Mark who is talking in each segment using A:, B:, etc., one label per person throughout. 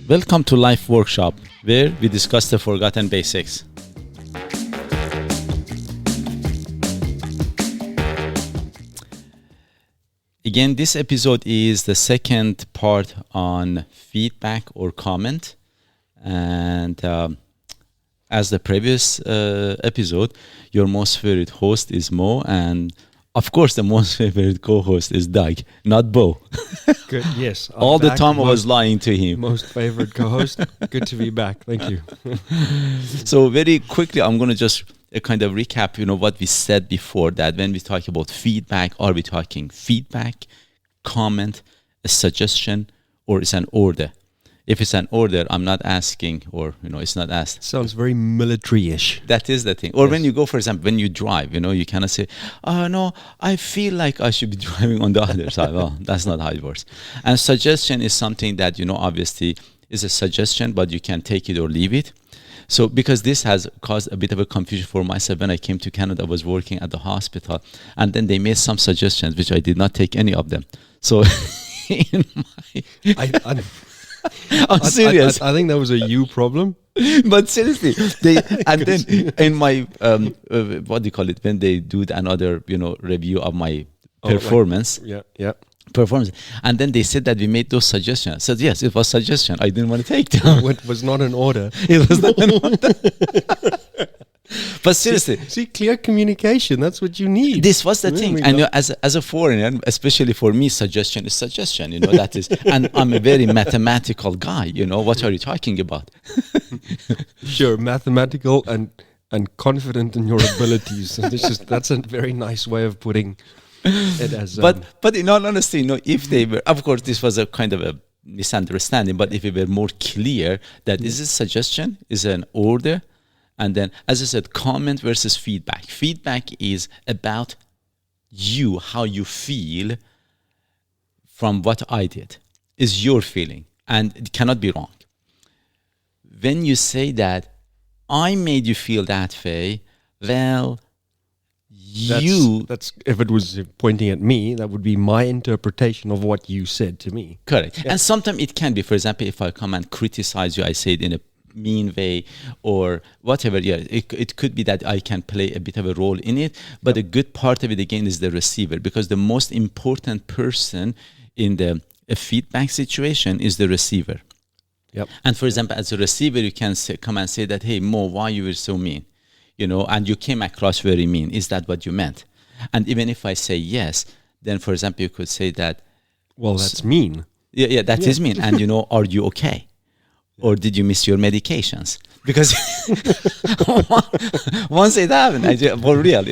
A: Welcome to Life Workshop, where we discuss the forgotten basics. Again, this episode is the second part on feedback or comment. And as the previous episode, your most favorite host is Mo, and of course, the most favorite co-host is Doug, not Bo.
B: Good. Yes.
A: All the time I was lying to him.
B: Most favorite co-host. Good to be back. Thank you.
A: So very quickly, I'm going to just kind of recap, what we said before, that when we talk about feedback, are we talking feedback, comment, a suggestion, or it's an order? If it's an order, I'm not asking, or, it's not asked.
B: Sounds very military-ish.
A: That is the thing. Or when you go, for example, when you drive, you cannot say, oh, no, I feel like I should be driving on the other side. Well, that's not how it works. And suggestion is something that, obviously is a suggestion, but you can take it or leave it. So because this has caused a bit of a confusion for myself. When I came to Canada, I was working at the hospital, and then they made some suggestions, which I did not take any of them. So in my... I'm serious.
B: I think that was a you problem.
A: But seriously, then in my what do you call it, when they do another review of my performance, performance, and then they said that we made those suggestions. I said yes, it was suggestion. I didn't want to take them.
B: It was not an order.
A: It was not an order. But seriously,
B: see, clear communication. That's what you need.
A: This was the thing. And as a foreigner, especially for me, suggestion is suggestion. That is, and I'm a very mathematical guy. What are you talking about?
B: Sure, mathematical and confident in your abilities. That's a very nice way of putting it. As
A: but in all honesty, if they were, of course, this was a kind of a misunderstanding. But if it were more clear that this is suggestion, is an order. And then, as I said, comment versus feedback. Feedback is about you, how you feel from what I did. Is your feeling, and it cannot be wrong. When you say that I made you feel that way, well,
B: that's if it was pointing at me, that would be my interpretation of what you said to me.
A: Correct. Yeah. And sometimes it can be, for example, if I come and criticize you, I say it in a mean way or whatever. It could be that I can play a bit of a role in it, but a good part of it again is the receiver, because the most important person in a feedback situation is the receiver.
B: Yep.
A: And for example, as a receiver, you can come and say that, hey Mo, why you were so mean, and you came across very mean. Is that what you meant? And even if I say yes, then for example, you could say that,
B: well, that's mean.
A: Yeah, that is mean. And are you okay? Or did you miss your medications? Because once it happened, for real,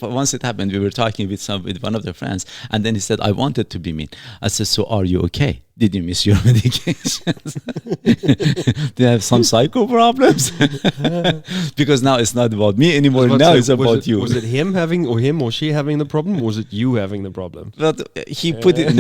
A: once it happened, we were talking with one of the friends, and then he said, I wanted to be mean. I said, so are you okay? Did you miss your medications? Do you have some psycho problems? Because now it's not about me anymore. Now it's about you.
B: Was it him or she having the problem? Or was it you having the problem?
A: But he put it in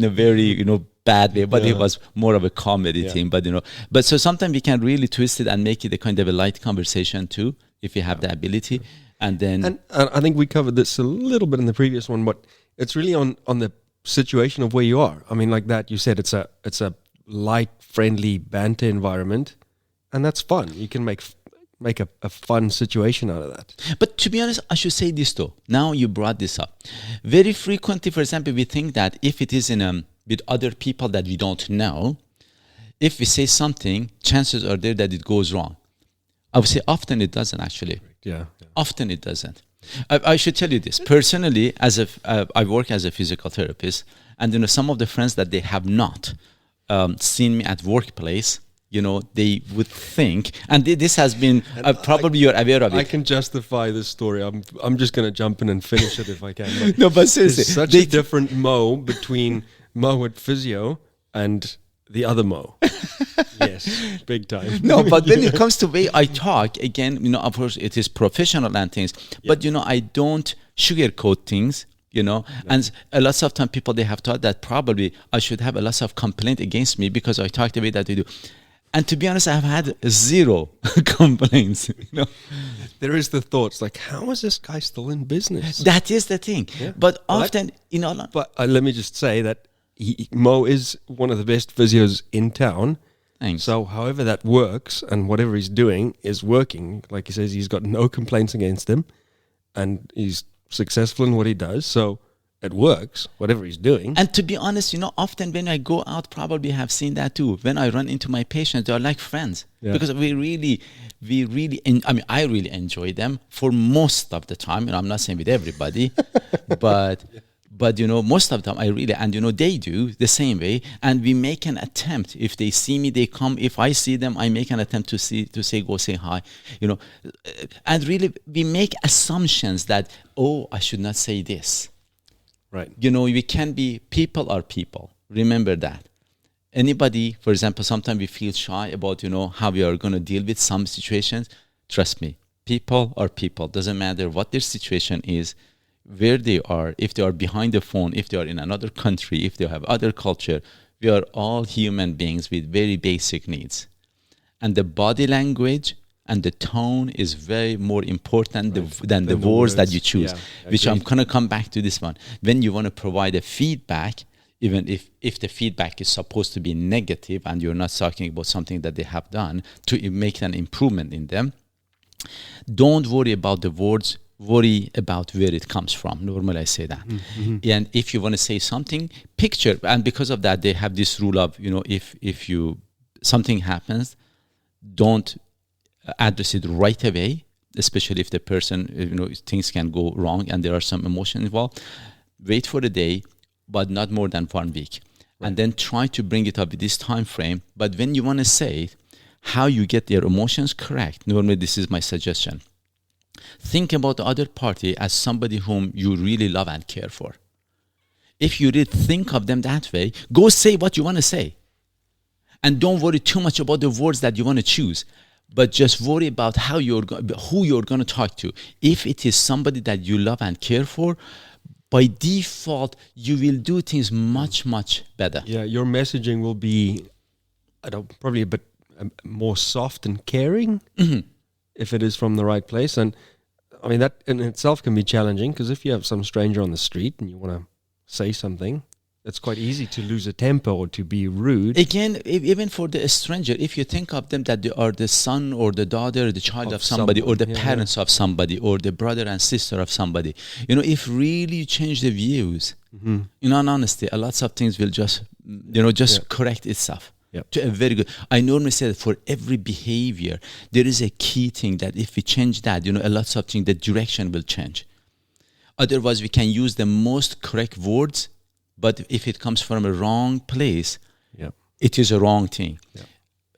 A: a very, bad way, but it was more of a comedy thing. But so sometimes we can really twist it and make it a kind of a light conversation too, if you have the ability. And
B: I think we covered this a little bit in the previous one, but it's really on the situation of where you are. I mean, like that, you said it's a light, friendly banter environment, and that's fun. You can make a fun situation out of that.
A: But to be honest, I should say this though. Now you brought this up. Very frequently, for example, we think that if it is with other people that we don't know, if we say something, chances are there that it goes wrong. I would say often it doesn't actually.
B: Yeah.
A: Often it doesn't. I should tell you this. Personally, I work as a physical therapist, and some of the friends that they have not seen me at workplace, they would think, and this has been probably you're aware of it.
B: I can justify this story. I'm just going to jump in and finish it if I can.
A: No, but seriously,
B: there's such a different Mo between Mo at physio and the other Mo. Yes, big time.
A: No, but when it comes to way I talk, again, of course, it is professional and things. But I don't sugarcoat things. And a lot of time people, they have thought that probably I should have a lot of complaint against me because I talk the way that I do. And to be honest, I've had zero complaints.
B: There is the thoughts like, how is this guy still in business?
A: That is the thing. Yeah. But often,
B: But let me just say that Mo is one of the best physios in town,
A: Thanks.
B: So however that works and whatever he's doing is working. Like he says, he's got no complaints against him and he's successful in what he does. So it works, whatever he's doing.
A: And to be honest, often when I go out, probably have seen that too. When I run into my patients, they are like friends because I really enjoy them for most of the time. I'm not saying with everybody, but most of the time I really, and they do the same way. And we make an attempt. If they see me, they come. If I see them, I make an attempt to say, go say hi, and really we make assumptions that, I should not say this.
B: Right.
A: We can be, people are people. Remember that. Anybody, for example, sometimes we feel shy about, how we are going to deal with some situations. Trust me, people are people. Doesn't matter what their situation is, where they are, if they are behind the phone, if they are in another country, if they have other culture. We are all human beings with very basic needs. And the body language and the tone is very more important than the words that you choose, which I'm going to come back to this one. When you want to provide a feedback, even if the feedback is supposed to be negative and you're not talking about something that they have done to make an improvement in them, don't worry about the words, worry about where it comes from. Normally I say that. Mm-hmm. And if you want to say something, picture, and because of that, they have this rule of, if something happens, don't address it right away, especially if the person, things can go wrong and there are some emotion involved. Wait for a day, but not more than 1 week. Right. And then try to bring it up with this time frame. But when you want to say it, how you get their emotions correct, normally this is my suggestion. Think about the other party as somebody whom you really love and care for. If you really think of them that way, go say what you want to say. And don't worry too much about the words that you want to choose. But just worry about who you're going to talk to. If it is somebody that you love and care for, by default, you will do things much, much better.
B: Yeah, your messaging will be, probably a bit more soft and caring if it is from the right place. And I mean, that in itself can be challenging because if you have some stranger on the street and you want to say something, it's quite easy to lose a temper or to be rude.
A: Again, even for the stranger, if you think of them that they are the son or the daughter, the child of somebody, or the parents of somebody, or the brother and sister of somebody, if really you change the views, in all honesty, a lot of things will just correct itself. Yep. To a very good. I normally say that for every behavior, there is a key thing that if we change that, a lot of things, the direction will change. Otherwise, we can use the most correct words, but if it comes from a wrong place, it is a wrong thing. Yep.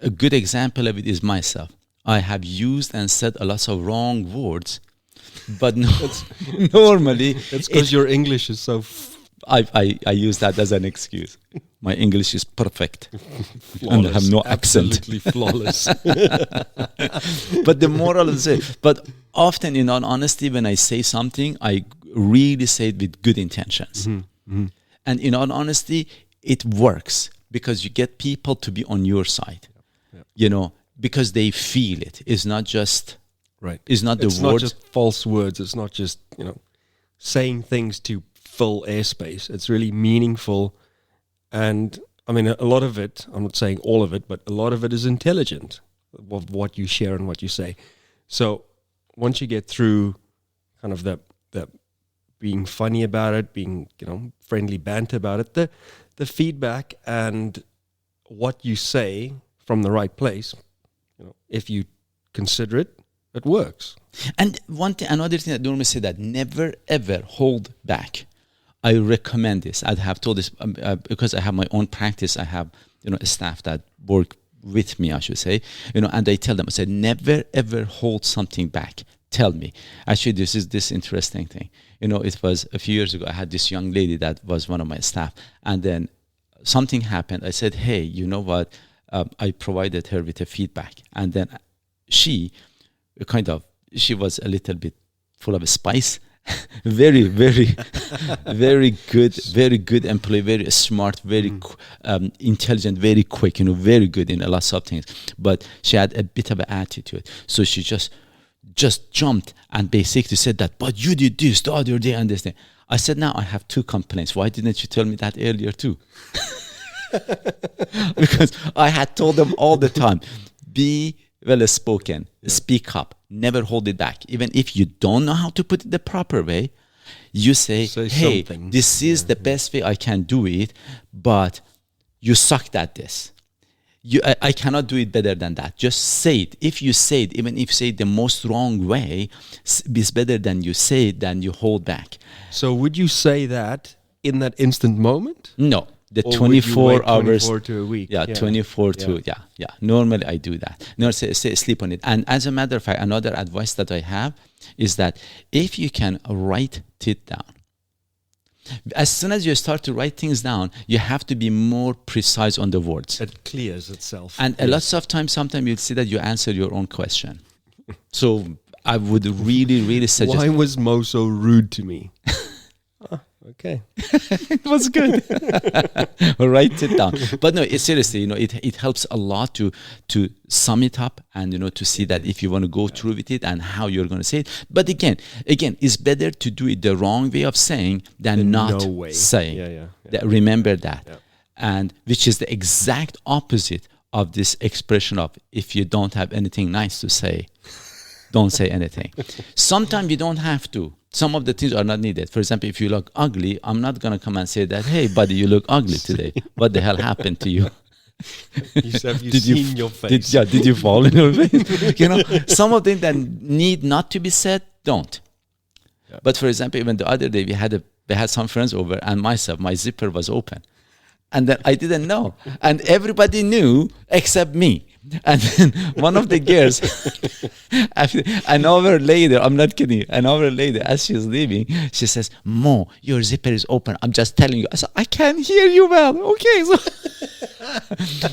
A: A good example of it is myself. I have used and said a lot of wrong words, but normally...
B: It's because your English is so...
A: I use that as an excuse. My English is perfect. And I have no accent.
B: Absolutely flawless.
A: But the moral is it. But often, in all honesty, when I say something, I really say it with good intentions. And in all honesty, it works because you get people to be on your side. Because they feel it. It's not just...
B: Right.
A: It's not
B: It's not just false words. It's not just, saying things to fill airspace. It's really meaningful. And I mean, a lot of it, I'm not saying all of it, but a lot of it is intelligent of what you share and what you say. So once you get through kind of the being funny about it, being, friendly banter about it, the feedback and what you say from the right place, if you consider it, it works.
A: And another thing I normally say that never ever hold back. I recommend this. I have told this because I have my own practice. I have a staff that work with me, I should say. And I tell them, I said, never ever hold something back. Tell me. Actually, this is this interesting thing. It was a few years ago. I had this young lady that was one of my staff, and then something happened. I said, hey, you know what? I provided her with a feedback, and then she was a little bit full of spice. very, very, very good employee, very smart, very intelligent, very quick, very good in a lot of things. But she had a bit of an attitude. So she just jumped and basically said that, but you did this the other day and this thing. I said, now I have 2 complaints. Why didn't you tell me that earlier too? Because I had told them all the time, be well spoken, speak up, never hold it back. Even if you don't know how to put it the proper way, you say hey,
B: something.
A: this is the best way I can do it, but you sucked at this. I cannot do it better than that. Just say it. If you say it, even if you say it the most wrong way, it's better than you say it than you hold back.
B: So would you say that in that instant moment?
A: No, the
B: Or would you
A: 24
B: wait
A: hours.
B: 24 to a week?
A: Yeah, 24 to, yeah. Normally I do that. No, say sleep on it. And as a matter of fact, another advice that I have is that if you can write it down, as soon as you start to write things down, you have to be more precise on the words.
B: It clears itself.
A: And a lot of times, sometimes you'll see that you answer your own question. So I would really, really suggest.
B: Why was Mo so rude to me? Okay.
A: It was good. Write it down. But no, seriously, it helps a lot to sum it up and, to see that if you want to go through with it and how you're going to say it. But again, it's better to do it the wrong way of saying than not
B: no way.
A: saying.
B: Yeah.
A: Remember that.
B: Yeah.
A: And which is the exact opposite of this expression of if you don't have anything nice to say, don't say anything. Sometimes you don't have to. Some of the things are not needed. For example, if you look ugly, I'm not going to come and say that, hey, buddy, you look ugly today. What the hell happened to you?
B: Have you seen your face?
A: Did you fall in your face? Some of them that need not to be said, don't. Yeah. But for example, even the other day, we had some friends over and my zipper was open. And then I didn't know. And everybody knew except me. And then one of the girls, an hour later, I'm not kidding, an hour later, as she's leaving, she says, Mo, your zipper is open. I'm just telling you. I said, I can't hear you well. Okay. So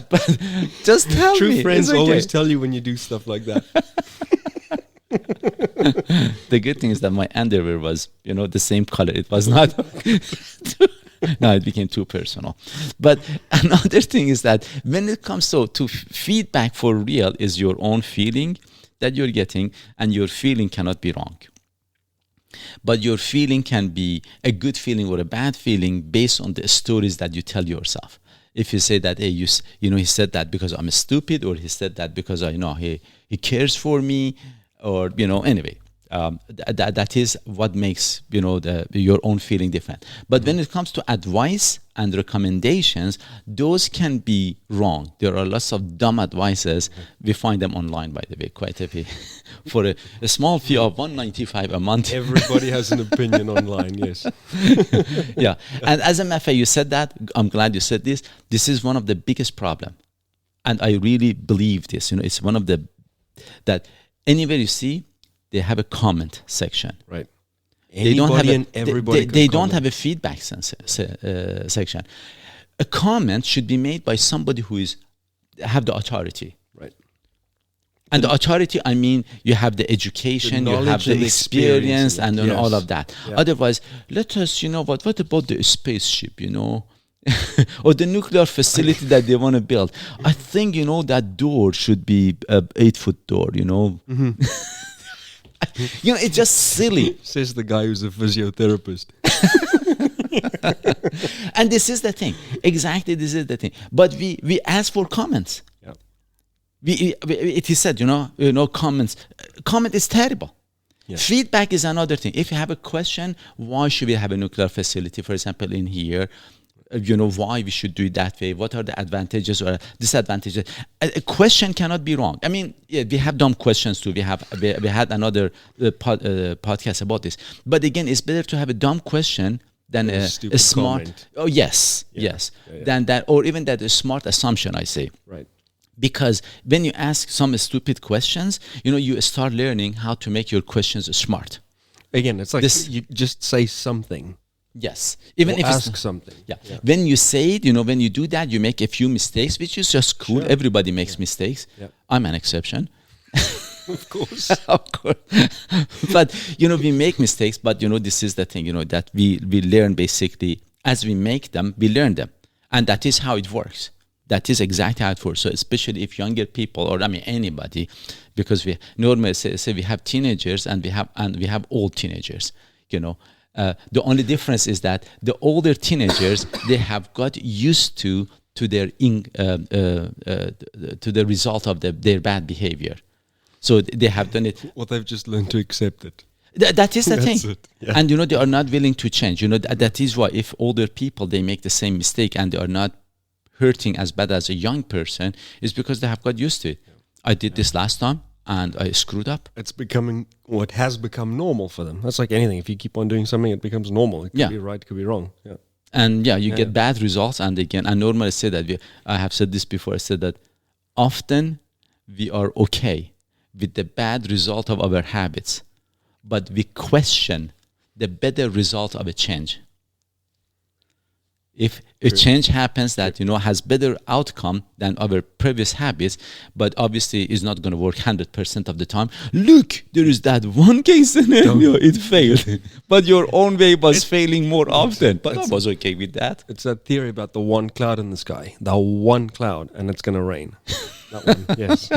A: but just tell
B: True
A: me.
B: friends
A: okay.
B: always tell you when you do stuff like that.
A: The good thing is that my underwear was, the same color. It was not... No, it became too personal. But another thing is that when it comes to feedback for real is your own feeling that you're getting, and your feeling cannot be wrong. But your feeling can be a good feeling or a bad feeling based on the stories that you tell yourself. If you say that, hey, he said that because I'm stupid, or he said that because he cares for me, or anyway. That is what makes your own feeling different. But when it comes to advice and recommendations, those can be wrong. There are lots of dumb advices. We find them online, by the way, quite a bit. For a small fee of $195 a month.
B: Everybody has an opinion online, yes.
A: Yeah, and as a matter of fact, you said that. I'm glad you said this. This is one of the biggest problem, and I really believe this. It's one of that anywhere you see, they have a comment section.
B: Right.
A: They don't have
B: everybody.
A: They don't have a feedback section. A comment should be made by somebody who have the authority.
B: Right.
A: And the authority, I mean, you have the education, you have the experience, and all of that. Yeah. Otherwise, let us, what about the spaceship, or the nuclear facility that they want to build? I think, that door should be an 8-foot door, Mm-hmm. It's just silly.
B: Says the guy who's a physiotherapist.
A: And this is the thing. Exactly, this is the thing. But we ask for comments.
B: Yeah.
A: It is said, comments. Comment is terrible. Yes. Feedback is another thing. If you have a question, why should we have a nuclear facility, for example, in here? Why we should do it that way, what are the advantages or disadvantages. A question cannot be wrong. I mean, we have dumb questions too. We had another podcast about this. But again, it's better to have a dumb question than a smart comment. Oh yes. Than that, or even that a smart assumption, I say.
B: Right.
A: Because when you ask some stupid questions, you start learning how to make your questions smart.
B: Again, it's like you just say something.
A: Yes, even if
B: ask something.
A: Yeah. When you say it, when you do that, you make a few mistakes, which is just cool. Sure. Everybody makes mistakes. Yeah. I'm an exception.
B: Of course.
A: Of course. But we make mistakes. But this is the thing. That we learn basically as we make them, we learn them, and that is how it works. That is exactly how it works. So especially if younger people, or anybody, because we normally say we have teenagers and we have old teenagers. The only difference is that the older teenagers, they have got used to to the result of their bad behavior. So they have done it.
B: Well, they've just learned to accept it.
A: That is the
B: That's
A: thing.
B: it, yeah.
A: And they are not willing to change. That is why if older people, they make the same mistake and they are not hurting as bad as a young person, is because they have got used to it. I did this last time and I screwed up.
B: It's becoming, or it has become normal for them. That's like anything. If you keep on doing something, it becomes normal. It could
A: Yeah.
B: be right, it could be wrong. Yeah.
A: And you get bad results. And again, I normally say that I have said this before. I said that often we are okay with the bad result of our habits, but we question the better result of a change. If a change happens that has better outcome than our previous habits, but obviously is not going to work 100% of the time. Look, there is that one case scenario, it failed, but your own way was failing more often. But I was okay with that.
B: It's that theory about the one cloud in the sky, the one cloud, and it's going to rain. That one, yes.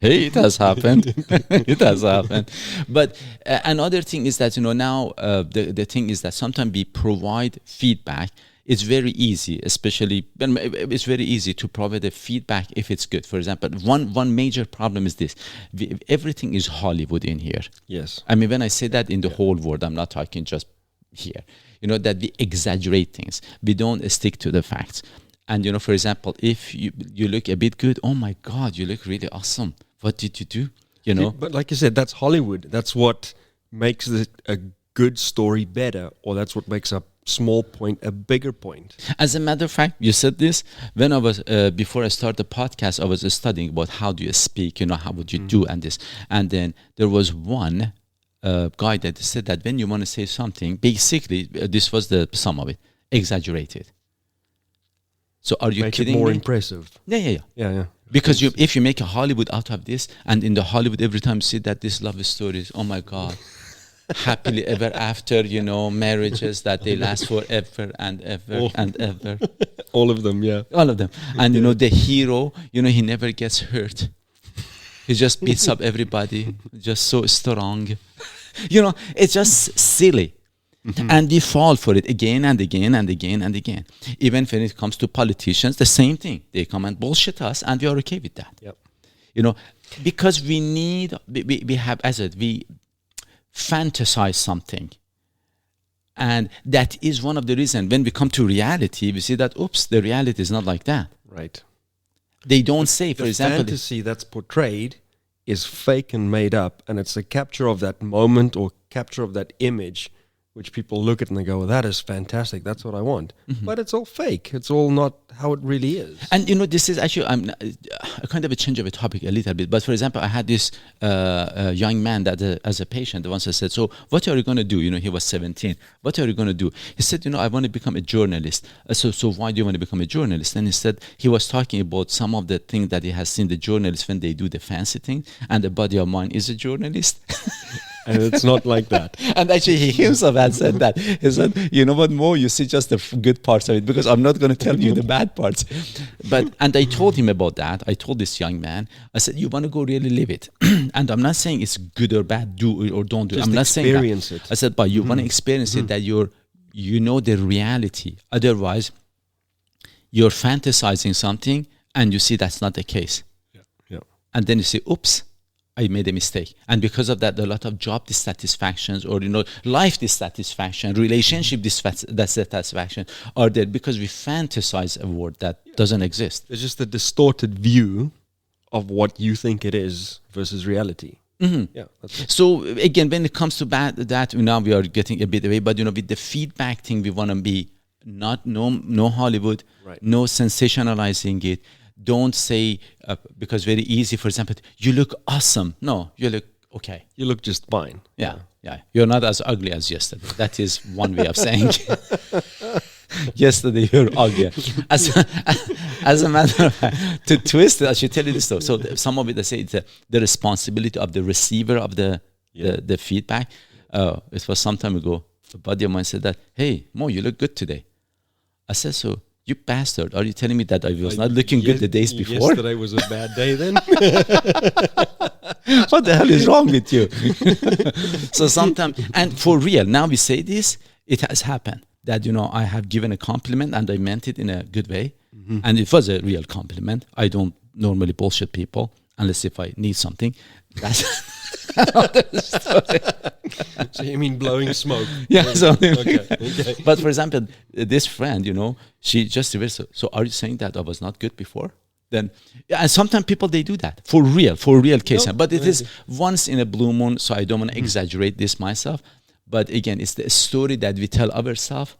A: Hey, it has happened. It has happened. But another thing is that now the thing is that sometimes we provide feedback. It's very easy, especially it's very easy to provide the feedback if it's good. For example, one major problem is this: everything is Hollywood in here.
B: Yes.
A: I mean, when I say that in the whole world, I'm not talking just here. That we exaggerate things. We don't stick to the facts. And for example, if you look a bit good, oh my God, you look really awesome. What did you do?
B: But like you said, that's Hollywood. That's what makes it a good story better, or that's what makes a small point a bigger point.
A: As a matter of fact, you said this when I was before I started the podcast. I was studying about how do you speak, how would you do, and this. And then there was one guy that said that when you want to say something, basically this was the sum of it: exaggerated. So are you
B: Make
A: kidding
B: it more
A: me?
B: impressive.
A: Yeah. Because if you make a Hollywood out of this, and in the Hollywood every time you see that this love stories, oh my God, happily ever after, marriages that they last forever and ever and ever.
B: All of them, yeah.
A: All of them. And the hero, he never gets hurt. He just beats up everybody, just so strong. It's just silly. Mm-hmm. And we fall for it again and again and again and again. Even when it comes to politicians, the same thing. They come and bullshit us, and we are okay with that.
B: Yep.
A: Because we have, as we fantasize something. And that is one of the reasons when we come to reality, we see that, oops, the reality is not like that.
B: Right.
A: They don't say, for
B: the
A: example...
B: fantasy that's portrayed is fake and made up, and it's a capture of that moment or capture of that image, which people look at and they go, well, that is fantastic. That's what I want. Mm-hmm. But it's all fake. It's all not how it really is.
A: And, this is actually kind of a change of a topic a little bit. But, for example, I had this young man that as a patient once I said, so what are you going to do? He was 17. What are you going to do? He said, I want to become a journalist. So why do you want to become a journalist? And he said, he was talking about some of the things that he has seen the journalists when they do the fancy thing. And the buddy of mine is a journalist.
B: And it's not like that.
A: And actually, he himself had said that. He said, you know what, Mo, you see just the good parts of it, because I'm not going to tell you the bad parts. And I told him about that. I told this young man, I said, you want to go really live it. And I'm not saying it's good or bad, do it or don't do it.
B: Just
A: I'm not saying that.
B: Experience it.
A: I said, but you want to experience it, that you know the reality. Otherwise, you're fantasizing something and you see that's not the case.
B: Yeah.
A: And then you say, oops, I made a mistake. And because of that, a lot of job dissatisfactions or, life dissatisfaction, relationship dissatisfaction are there because we fantasize a world that doesn't exist.
B: It's just a distorted view of what you think it is versus reality.
A: Mm-hmm.
B: Yeah.
A: So again, when it comes to that, now we are getting a bit away, but with the feedback thing, we want to be no Hollywood,
B: right.
A: No sensationalizing it. Don't say, because very easy, for example, you look awesome. No, you look okay.
B: You look just fine.
A: Yeah. You're not as ugly as yesterday. That is one way of saying yesterday you're ugly. As a matter of fact, to twist it, I should tell you this though. So some of it, I say it's the responsibility of the receiver of the feedback. It was some time ago. A buddy of mine said that, hey, Mo, you look good today. I said, so you bastard, are you telling me that I was not looking good the days before?
B: Yesterday was a bad day then?
A: What the hell is wrong with you? So sometimes, and for real, now we say this, it has happened. that, I have given a compliment and I meant it in a good way. And it was a real compliment. I don't normally bullshit people unless if I need something. That's another story.
B: So you mean blowing smoke?
A: Yeah. So,
B: Okay.
A: But for example, this friend, she just reversed. So are you saying that I was not good before? Then, yeah, and sometimes people, they do that for real case. But it is once in a blue moon. So I don't want to exaggerate this myself. But again, it's the story that we tell ourselves.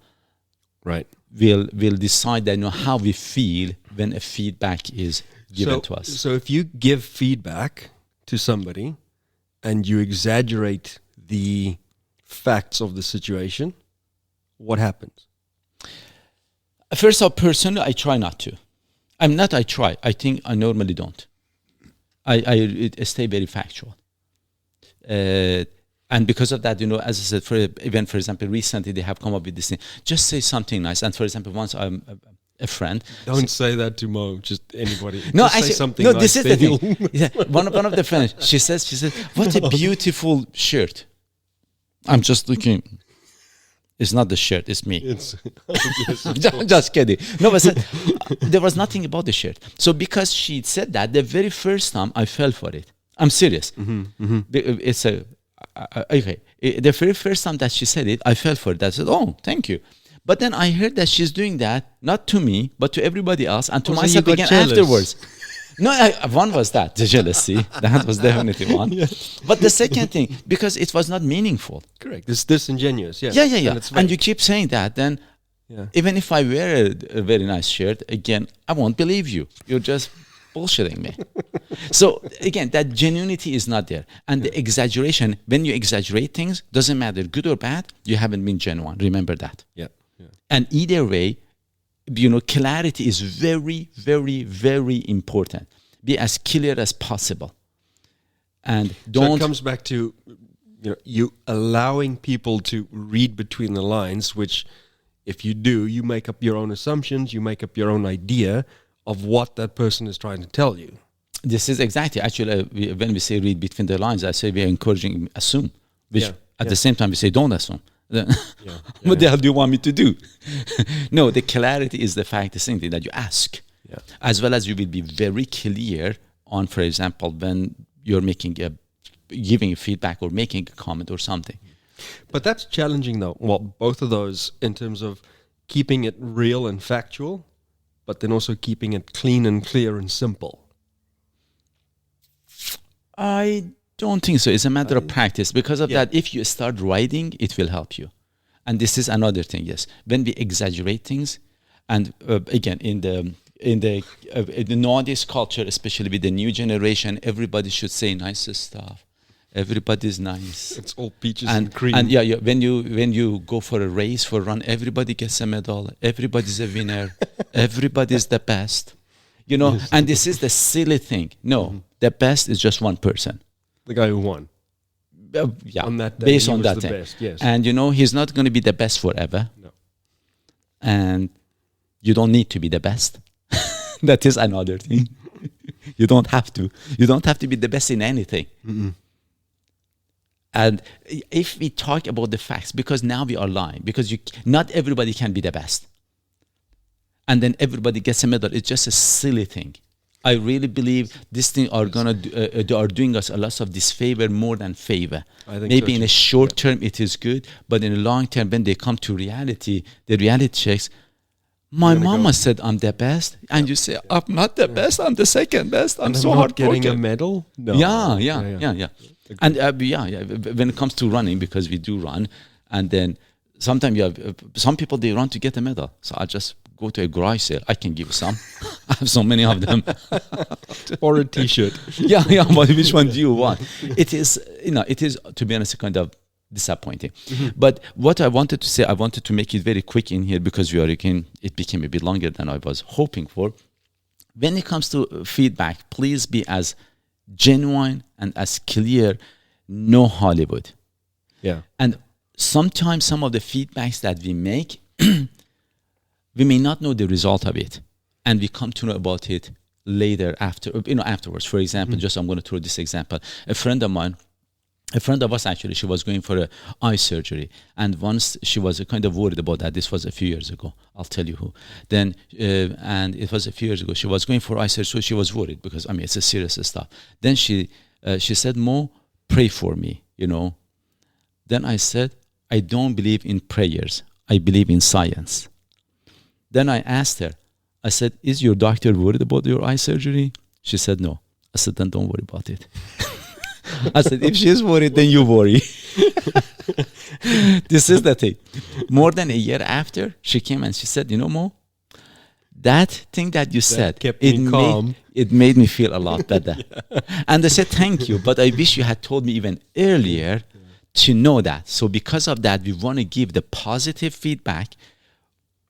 B: Right.
A: We'll decide that how we feel when a feedback is given to us.
B: So if you give feedback to somebody and you exaggerate the facts of the situation, what happens?
A: First of all, personally, I try not to. I try. I think I normally don't. I stay very factual. And because of that, as I said, for example, recently they have come up with this thing. Just say something nice. And for example, once I'm a friend.
B: Don't say that to Mo, just anybody.
A: No,
B: just say something nice.
A: This is the thing. Yeah, one of the friends, she says, what a beautiful shirt. I'm just looking. It's not the shirt, it's me. Just kidding. No, but there was nothing about the shirt. So because she said that, the very first time I fell for it. I'm serious. It's okay. The very first time that she said it, I fell for it. I said, "Oh, thank you." But then I heard that she's doing that not to me, but to everybody else, and to myself again afterwards. No, one was that, the jealousy. That was definitely one. Yeah. But the second thing, because it was not meaningful.
B: Correct. It's disingenuous. Yeah.
A: Yeah. And you keep saying that, then even if I wear a very nice shirt, again, I won't believe you. You're just bullshitting me. So again, that genuinity is not there. And the exaggeration, when you exaggerate things, doesn't matter, good or bad, you haven't been genuine. Remember that.
B: Yeah.
A: And either way, clarity is very, very, very important. Be as clear as possible. And don't...
B: So it comes back to, you allowing people to read between the lines, which if you do, you make up your own assumptions, you make up your own idea of what that person is trying to tell you.
A: This is exactly, actually, when we say read between the lines, I say we are encouraging assume, which at the same time we say don't assume. What the hell do you want me to do? No, the clarity is the same thing that you ask, as well as you will be very clear on, for example, when you're giving feedback or making a comment or something.
B: But that's challenging, though. Well, both of those in terms of keeping it real and factual, but then also keeping it clean and clear and simple.
A: I don't think so. It's a matter of practice. Because of that, if you start writing, it will help you. And this is another thing, yes. When we exaggerate things, and again, in the nowadays culture, especially with the new generation, everybody should say nice stuff. Everybody's nice.
B: It's all peaches and cream.
A: And when you go for a race, for a run, everybody gets a medal. Everybody's a winner. Everybody's the best. And this is the silly thing. No, the best is just one person.
B: The guy who won.
A: On that day, based on that thing.
B: Best, yes.
A: And he's not going to be the best forever.
B: No.
A: And you don't need to be the best. That is another thing. You don't have to. You don't have to be the best in anything. Mm-mm. And if we talk about the facts, because now we are lying, because not everybody can be the best. And then everybody gets a medal. It's just a silly thing. I really believe this thing are doing us a lot of disfavor more than favor. Maybe in a short term it is good, but in a long term, when they come to reality, the reality checks. My mama said I'm the best, and you say I'm not the best. I'm the second best. I'm so
B: not
A: heartbroken.
B: Getting a medal? No.
A: Yeah. And when it comes to running, because we do run, and then sometimes you have some people, they run to get a medal. So I just go to a garage sale. I can give some. I have so many of them.
B: Or a T-shirt.
A: Yeah. But which one do you want? It is, to be honest, kind of disappointing. Mm-hmm. But what I wanted to say, I wanted to make it very quick in here because it became a bit longer than I was hoping for. When it comes to feedback, please be as genuine and as clear. No Hollywood.
B: Yeah.
A: And sometimes some of the feedbacks that we make, we may not know the result of it, and we come to know about it later afterwards. For example, I'm going to throw this example. A friend of mine, a friend of us, actually, she was going for a eye surgery, and once she was kind of worried about that. This was a few years ago. I'll tell you who. Then and it was a few years ago. She was going for eye surgery, so she was worried because I mean it's a serious stuff. Then she said, "Mo, pray for me," you know. Then I said, "I don't believe in prayers. I believe in science." Then I asked her, I said, "Is your doctor worried about your eye surgery?" She said, "No." I said, "Then don't worry about it." I said, "If she's worried, then you worry." This is the thing. More than a year after, she came and she said, "You know, Mo, that thing that you said,
B: kept me calm.
A: It made me feel a lot better." And I said, "Thank you, but I wish you had told me even earlier to know that." So because of that, we want to give the positive feedback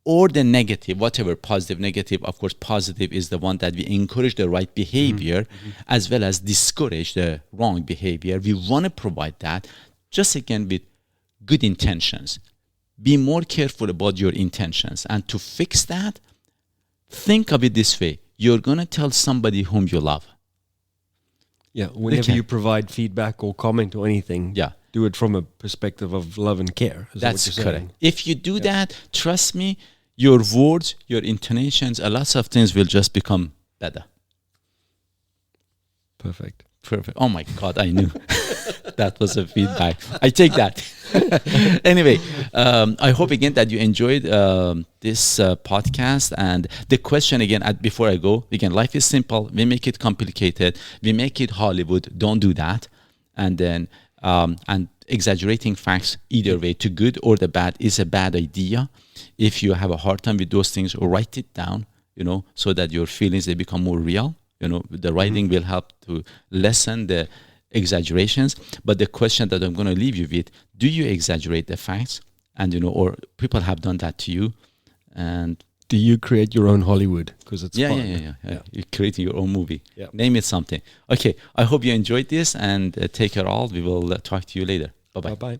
A: or the negative, whatever, positive, negative. Of course, positive is the one that we encourage the right behavior as well as discourage the wrong behavior. We want to provide that, just again with good intentions. Be more careful about your intentions. And to fix that, think of it this way. You're going to tell somebody whom you love.
B: Yeah, whenever you provide feedback or comment or anything,
A: Yeah.
B: do it from a perspective of love and care. Is
A: That's
B: what you're
A: correct.
B: saying.
A: If you do that, trust me, your words, your intonations, a lot of things will just become better.
B: Perfect.
A: Perfect. Oh my God, I knew. That was a feedback. I take that. Anyway, I hope again that you enjoyed this podcast. And the question again, before I go, again, life is simple. We make it complicated. We make it Hollywood. Don't do that. And then, and exaggerating facts either way, to good or the bad, is a bad idea. If you have a hard time with those things, write it down, you know, so that your feelings, they become more real. You know, the writing will help to lessen the exaggerations. But the question that I'm going to leave you with, do you exaggerate the facts? And, you know, or people have done that to you. And
B: Do you create your own Hollywood? Because it's
A: yeah,
B: fun.
A: yeah. You're creating your own movie.
B: Yeah.
A: Name it something. Okay. I hope you enjoyed this, and take care all. We will talk to you later. Bye-bye.
B: Bye-bye.